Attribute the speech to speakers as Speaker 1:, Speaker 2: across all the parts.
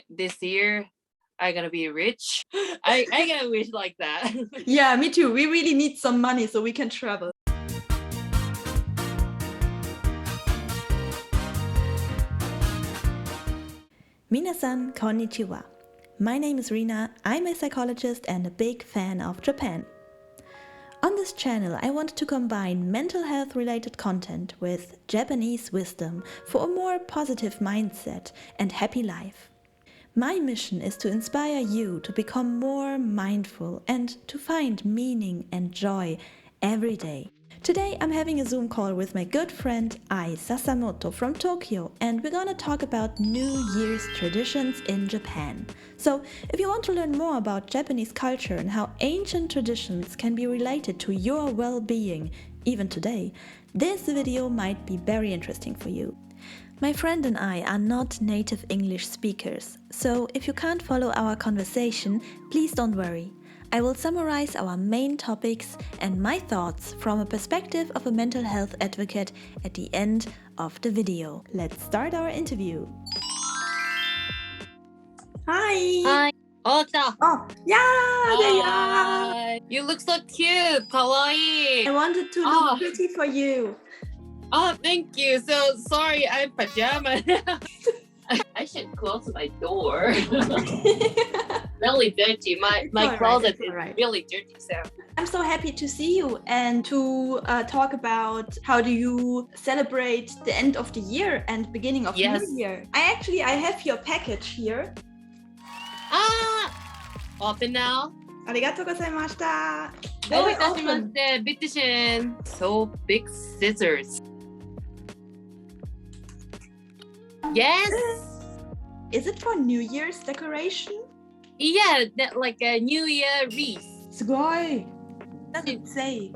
Speaker 1: this year I'm gonna be rich. I gonna wish like that.
Speaker 2: Yeah, me too. We really need some money so we can travel. Minasan konnichiwa. My name is Rina. I'm a psychologist and a big fan of Japan. On this channel, I want to combine mental health related content with Japanese wisdom for a more positive mindset and happy life. My mission is to inspire you to become more mindful and to find meaning and joy every day. Today I'm having a Zoom call with my good friend Ai Sasamoto from Tokyo, and we're gonna talk about New Year's traditions in Japan. So if you want to learn more about Japanese culture and how ancient traditions can be related to your well-being even today, this video might be very interesting for you. My friend and I are not native English speakers, so if you can't follow our conversation, please don't worry. I will summarize our main topics and my thoughts from a perspective of a mental health advocate at the end of the video. Let's start our interview. Hi!
Speaker 1: Hi. Oh,
Speaker 2: Oh, yeah, there you are!
Speaker 1: hi. You look so cute. Kawaii.
Speaker 2: I wanted to look pretty for you.
Speaker 1: Oh, thank you. So sorry, I'm pajama now. I should close my door. Really dirty. My closet is really dirty. So
Speaker 2: I'm so happy to see you and to talk about how do you celebrate the end of the year and beginning of New Year. I have your package here.
Speaker 1: Open now.
Speaker 2: ありがとうございました。
Speaker 1: どういたしまして。Bitteschön. So big scissors. Yes.
Speaker 2: Is it for New Year's decoration?
Speaker 1: Yeah, like a New Year wreath.
Speaker 2: すごい. What does it say?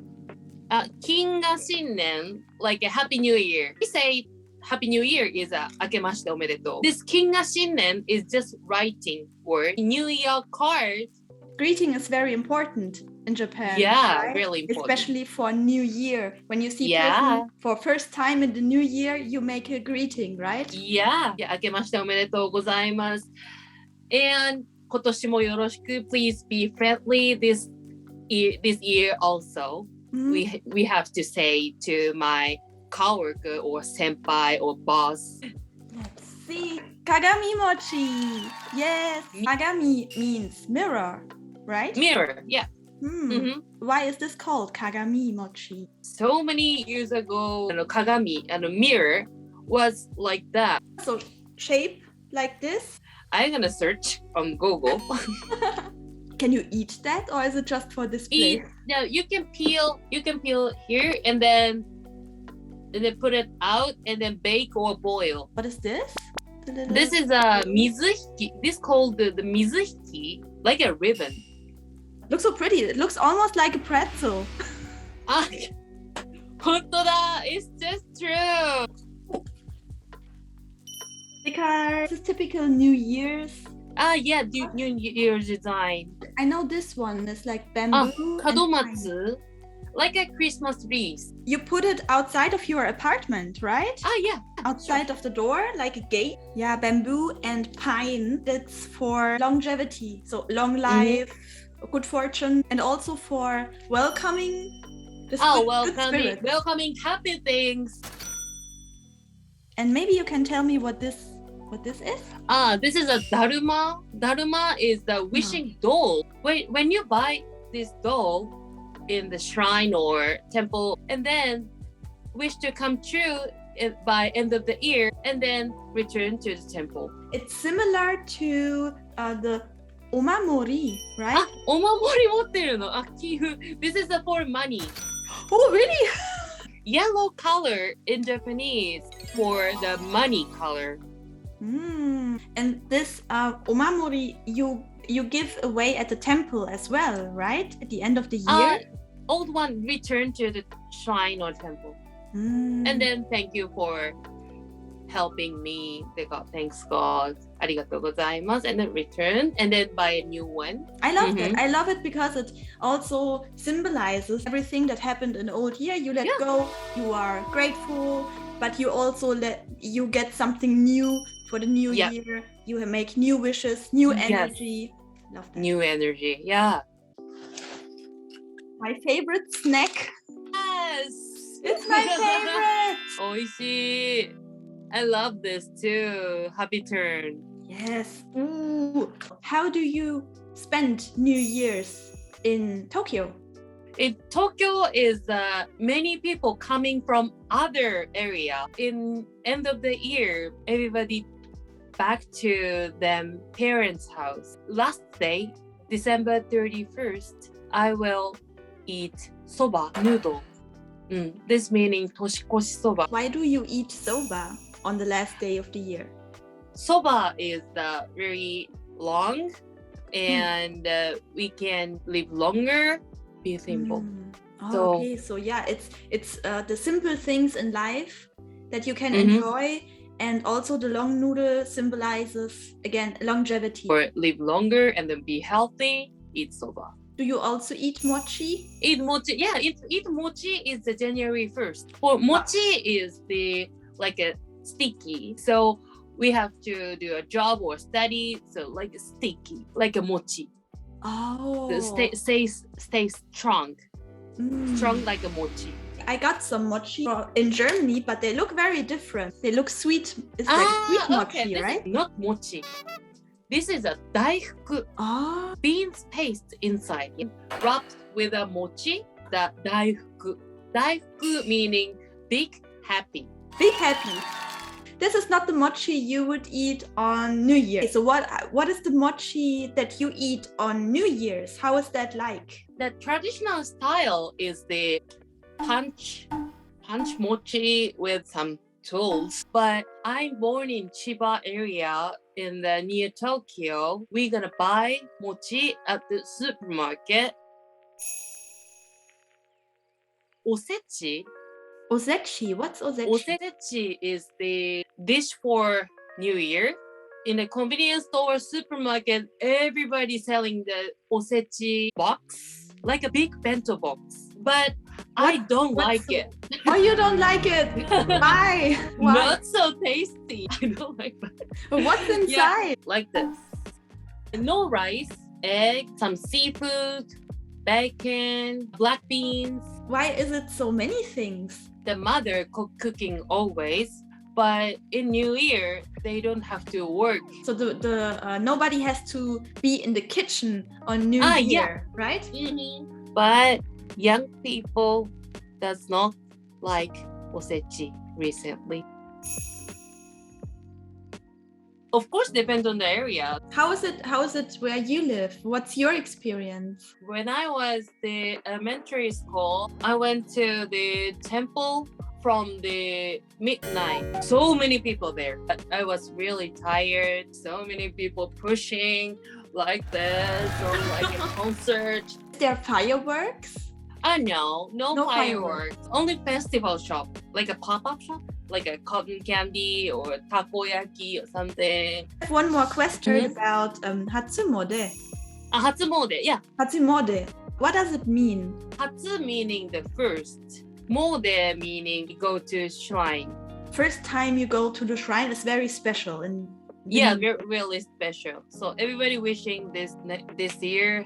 Speaker 1: 金が新年, like a Happy New Year. We say Happy New Year is 明けましておめでとう. This 金が新年 is just writing for New Year card.
Speaker 2: Greeting is very important in Japan.
Speaker 1: Yeah,
Speaker 2: right?
Speaker 1: really important.
Speaker 2: Especially for New Year. When you see people for first time in the New Year, you make a greeting, right?
Speaker 1: Yeah. 明けましておめでとうございます. And 今年もよろしく. Please be friendly this year also. Mm-hmm. We have to say to my coworker or senpai or boss.
Speaker 2: Let's see. Kagami mochi. Yes. Kagami means mirror, right?
Speaker 1: Mirror, yeah. Mm-hmm.
Speaker 2: Why is this called Kagami mochi?
Speaker 1: So many years ago, kagami and a mirror was like that.
Speaker 2: So shape like this?
Speaker 1: I'm gonna search on Google.
Speaker 2: Can you eat that, or is it just for display?
Speaker 1: No, you can peel here and then put it out and then bake or boil.
Speaker 2: What is this?
Speaker 1: This is a mizuhiki. This is called the mizuhiki, like a ribbon.
Speaker 2: Looks so pretty. It looks almost like a pretzel.
Speaker 1: It's just true.
Speaker 2: This is typical New Year's.
Speaker 1: Yeah, New Year's design.
Speaker 2: I know this one. It's like bamboo.
Speaker 1: Kadomatsu. Like a Christmas wreath.
Speaker 2: You put it outside of your apartment, right?
Speaker 1: Yeah.
Speaker 2: Outside of the door, like a gate. Yeah, bamboo and pine. That's for longevity. So long life, good fortune, and also for welcoming.
Speaker 1: Welcoming happy things.
Speaker 2: And maybe you can tell me what this is?
Speaker 1: This is a daruma. Daruma is the wishing doll. When you buy this doll in the shrine or temple and then wish to come true by end of the year and then return to the temple.
Speaker 2: It's similar to the omamori, right?
Speaker 1: Omamori 持ってるの. This is for money.
Speaker 2: Oh, really?
Speaker 1: Yellow color in Japanese for the money color.
Speaker 2: And this omamori you give away at the temple as well, right? At the end of the year?
Speaker 1: Old one return to the shrine or temple. And then thank you for helping me. They got thanks God. Arigatou gozaimasu. And then return and then buy a new one.
Speaker 2: I love it. I love it because it also symbolizes everything that happened in the old year. You let go, you are grateful, but you also you get something new for the new year. You make new wishes, new
Speaker 1: Yes.
Speaker 2: energy. Love that.
Speaker 1: New energy. Yeah.
Speaker 2: My favorite snack.
Speaker 1: Yes.
Speaker 2: It's my favorite.
Speaker 1: 美味しい. I love this too. Happy turn.
Speaker 2: Yes. Ooh. How do you spend New Year's in Tokyo?
Speaker 1: In Tokyo is many people coming from other area. In end of the year, everybody back to them parents' house. Last day, December 31st, I will eat soba noodle. This meaning toshikoshi soba.
Speaker 2: Why do you eat soba on the last day of the year?
Speaker 1: Soba is very long, and we can live longer. Be simple.
Speaker 2: Oh,
Speaker 1: So-
Speaker 2: okay. So yeah, it's the simple things in life that you can
Speaker 1: Mhm.
Speaker 2: enjoy, and also the long noodle symbolizes again longevity.
Speaker 1: Or live longer and then be healthy. Eat soba.
Speaker 2: Do you also eat mochi?
Speaker 1: Eat mochi. Yeah, eat mochi is the January 1st. For mochi is the like a sticky. So we have to do a job or study. So like a sticky, like a mochi.
Speaker 2: Oh,
Speaker 1: Stay strong.
Speaker 2: Mm.
Speaker 1: Strong like a mochi.
Speaker 2: I got some mochi in Germany, but they look very different. They look sweet. It's like sweet mochi,
Speaker 1: This
Speaker 2: right?
Speaker 1: is not mochi. This is a daifuku.
Speaker 2: Oh,
Speaker 1: Beans paste inside, wrapped with a mochi. The daifuku. Daifuku meaning big happy.
Speaker 2: big happy. This is not the mochi you would eat on New Year. So what is the mochi that you eat on New Year's? How is that like?
Speaker 1: The traditional style is the punch mochi with some tools. But I'm born in Chiba area in the near Tokyo. We're gonna buy mochi at the supermarket. Osechi.
Speaker 2: Osechi. What's osechi?
Speaker 1: Osechi is the dish for New Year. In a convenience store, supermarket, everybody selling the osechi box, like a big bento box. But I don't
Speaker 2: what's
Speaker 1: like it.
Speaker 2: Oh, you don't like it? Why? Why?
Speaker 1: Not so tasty. I don't like that.
Speaker 2: What's inside?
Speaker 1: Like this. No rice, egg, some seafood, bacon, black beans.
Speaker 2: Why is it so many things?
Speaker 1: The mother cooking always, but in New Year they don't have to work.
Speaker 2: So the nobody has to be in the kitchen on New
Speaker 1: Yeah.
Speaker 2: Year, right?
Speaker 1: But young people does not like osechi recently. Of course, depends on the area.
Speaker 2: How is it where you live? What's your experience?
Speaker 1: When I was the elementary school, I went to the temple from the midnight. So many people there. But I was really tired. So many people pushing like this or like a concert.
Speaker 2: Is there fireworks?
Speaker 1: No
Speaker 2: No
Speaker 1: fireworks. Only festival shop, like a pop-up shop, like a cotton candy or takoyaki or something.
Speaker 2: I have one more question
Speaker 1: Mhm.
Speaker 2: about Hatsumode.
Speaker 1: Hatsumode, yeah.
Speaker 2: Hatsumode. What does it mean?
Speaker 1: Hatsu meaning the first. Mode meaning go to shrine.
Speaker 2: First time you go to the shrine is very special and
Speaker 1: Yeah, really special. So everybody wishing this year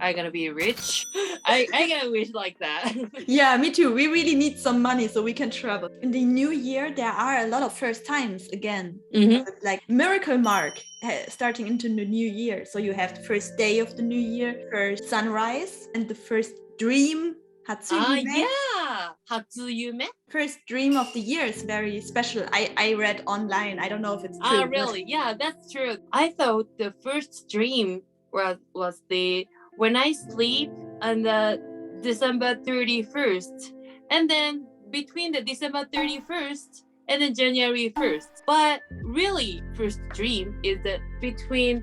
Speaker 1: I gonna be rich. I gonna wish like that.
Speaker 2: Yeah, me too. We really need some money so we can travel. In the new year, there are a lot of first times again.
Speaker 1: Mhm.
Speaker 2: It's like miracle mark starting into the new year. So you have the first day of the new year, first sunrise, and the first dream. Hatsuyume.
Speaker 1: Yeah, Hatsuyume.
Speaker 2: First dream of the year is very special. I read online. I don't know if it's true. but-
Speaker 1: Really? Yeah, that's true. I thought the first dream was the when I sleep on the December 31st, and then between the December 31st and then January 1st. But really, first dream is that between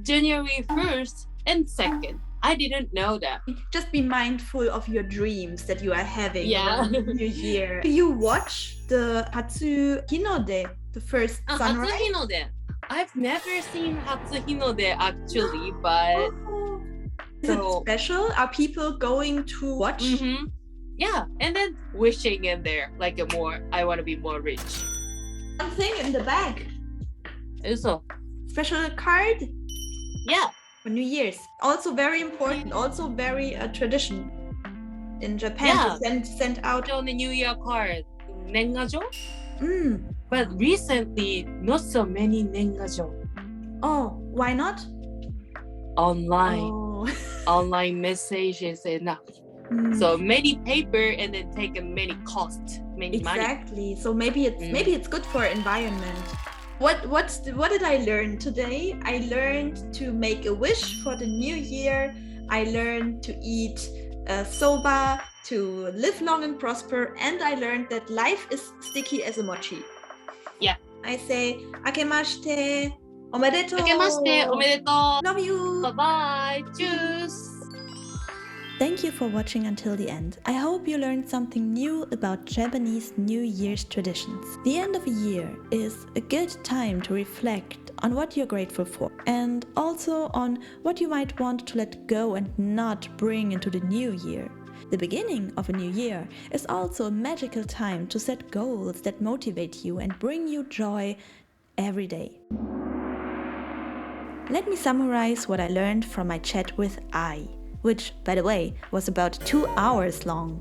Speaker 1: January 1st and 2nd. I didn't know that.
Speaker 2: Just be mindful of your dreams that you are having
Speaker 1: Yeah.
Speaker 2: around the new year. Do you watch the Hatsu Hinode, the first sunrise?
Speaker 1: Hatsuhinode. I've never seen Hatsuhinode actually, but
Speaker 2: Oh. Is it
Speaker 1: So-
Speaker 2: special? Are people going to watch?
Speaker 1: mhm. Yeah, and then wishing in there like I want to be more rich.
Speaker 2: One thing in the bag.
Speaker 1: Also,
Speaker 2: special card
Speaker 1: Yeah.
Speaker 2: for New Year's. Also very important, also very tradition in Japan
Speaker 1: Yeah.
Speaker 2: to send out
Speaker 1: On the New Year card, nengajo.
Speaker 2: Mm.
Speaker 1: But recently, not so many nengajo.
Speaker 2: Oh, why not?
Speaker 1: Online.
Speaker 2: Oh.
Speaker 1: Online message is enough. So many paper and then take many cost, many money.
Speaker 2: Exactly. So maybe it's good for environment. What did I learn today? I learned to make a wish for the new year. I learned to eat soba, to live long and prosper, and I learned that life is sticky as a mochi.
Speaker 1: Yeah.
Speaker 2: I say akemashite omedetou.
Speaker 1: Akemashite omedetou.
Speaker 2: Love you.
Speaker 1: Bye-bye. Tschüss.
Speaker 2: Thank you for watching until the end. I hope you learned something new about Japanese New Year's traditions. The end of a year is a good time to reflect on what you're grateful for and also on what you might want to let go and not bring into the new year. The beginning of a new year is also a magical time to set goals that motivate you and bring you joy every day. Let me summarize what I learned from my chat with Ai, which, by the way, was about 2 hours long.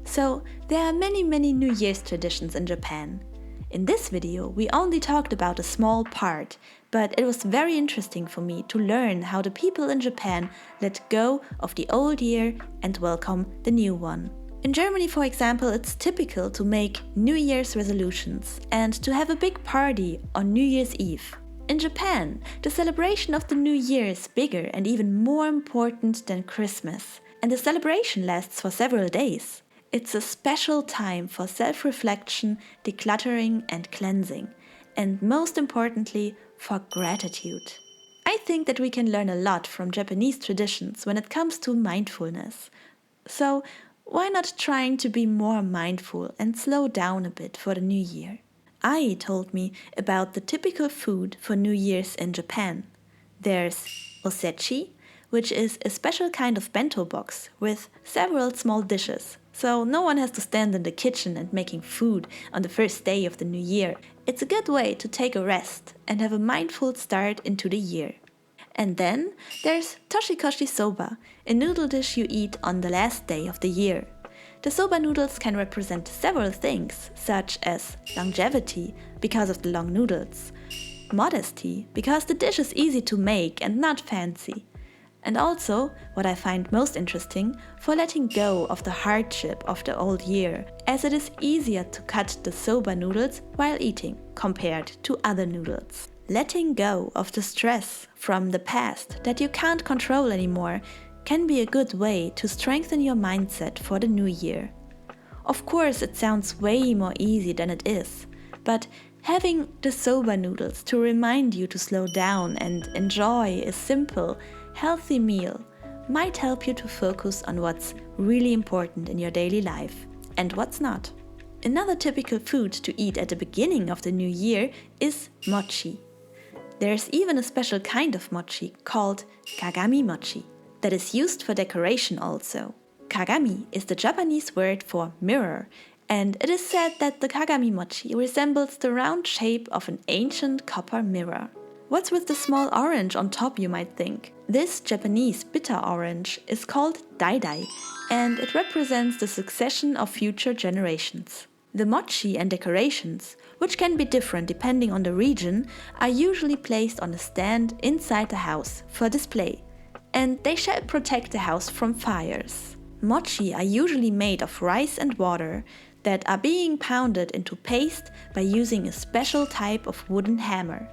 Speaker 2: So, there are many New Year's traditions in Japan. In this video, we only talked about a small part, but it was very interesting for me to learn how the people in Japan let go of the old year and welcome the new one. In Germany, for example, it's typical to make New Year's resolutions and to have a big party on New Year's Eve. In Japan, the celebration of the New Year is bigger and even more important than Christmas, and the celebration lasts for several days. It's a special time for self-reflection, decluttering and cleansing, and most importantly, for gratitude. I think that we can learn a lot from Japanese traditions when it comes to mindfulness. So, why not trying to be more mindful and slow down a bit for the new year? Ai told me about the typical food for New Year's in Japan. There's osechi, which is a special kind of bento box with several small dishes, so no one has to stand in the kitchen and making food on the first day of the new year. It's a good way to take a rest and have a mindful start into the year. And then there's toshikoshi soba, a noodle dish you eat on the last day of the year. The soba noodles can represent several things, such as longevity, because of the long noodles, modesty, because the dish is easy to make and not fancy, and also, what I find most interesting, for letting go of the hardship of the old year, as it is easier to cut the soba noodles while eating, compared to other noodles. Letting go of the stress from the past that you can't control anymore can be a good way to strengthen your mindset for the new year. Of course, it sounds way more easy than it is, but having the soba noodles to remind you to slow down and enjoy a simple, healthy meal might help you to focus on what's really important in your daily life and what's not. Another typical food to eat at the beginning of the new year is mochi. There's even a special kind of mochi called kagami mochi that is used for decoration also. Kagami is the Japanese word for mirror, and it is said that the kagami mochi resembles the round shape of an ancient copper mirror. What's with the small orange on top, you might think? This Japanese bitter orange is called daidai, and it represents the succession of future generations. The mochi and decorations, which can be different depending on the region, are usually placed on a stand inside the house for display, and they shall protect the house from fires. Mochi are usually made of rice and water that are being pounded into paste by using a special type of wooden hammer.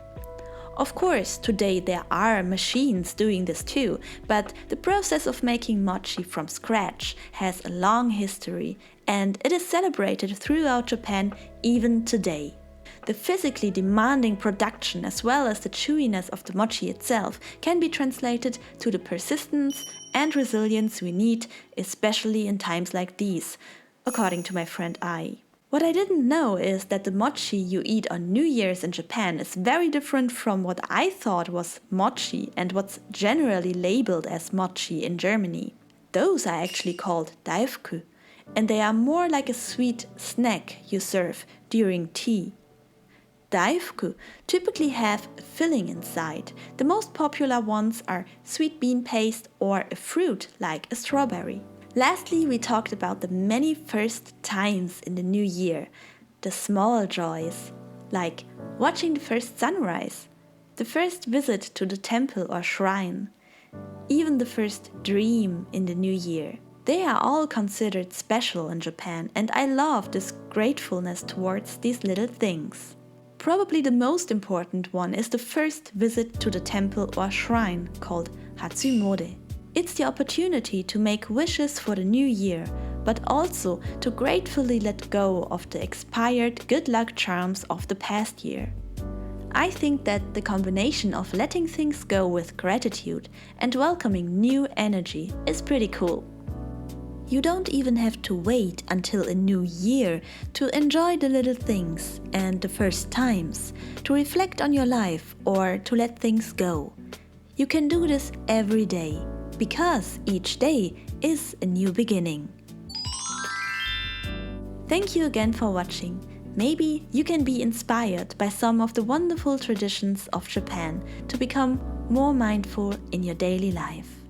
Speaker 2: Of course, today there are machines doing this too, but the process of making mochi from scratch has a long history and it is celebrated throughout Japan even today. The physically demanding production as well as the chewiness of the mochi itself can be translated to the persistence and resilience we need, especially in times like these, according to my friend Ai. What I didn't know is that the mochi you eat on New Year's in Japan is very different from what I thought was mochi and what's generally labeled as mochi in Germany. Those are actually called daifku, and they are more like a sweet snack you serve during tea. daifku typically have a filling inside. The most popular ones are sweet bean paste or a fruit like a strawberry. Lastly, we talked about the many first times in the new year, the small joys, like watching the first sunrise, the first visit to the temple or shrine, even the first dream in the new year. They are all considered special in Japan, and I love this gratefulness towards these little things. Probably the most important one is the first visit to the temple or shrine, called Hatsumode. It's the opportunity to make wishes for the new year, but also to gratefully let go of the expired good luck charms of the past year. I think that the combination of letting things go with gratitude and welcoming new energy is pretty cool. You don't even have to wait until a new year to enjoy the little things and the first times, to reflect on your life or to let things go. You can do this every day, because each day is a new beginning. Thank you again for watching. Maybe you can be inspired by some of the wonderful traditions of Japan to become more mindful in your daily life.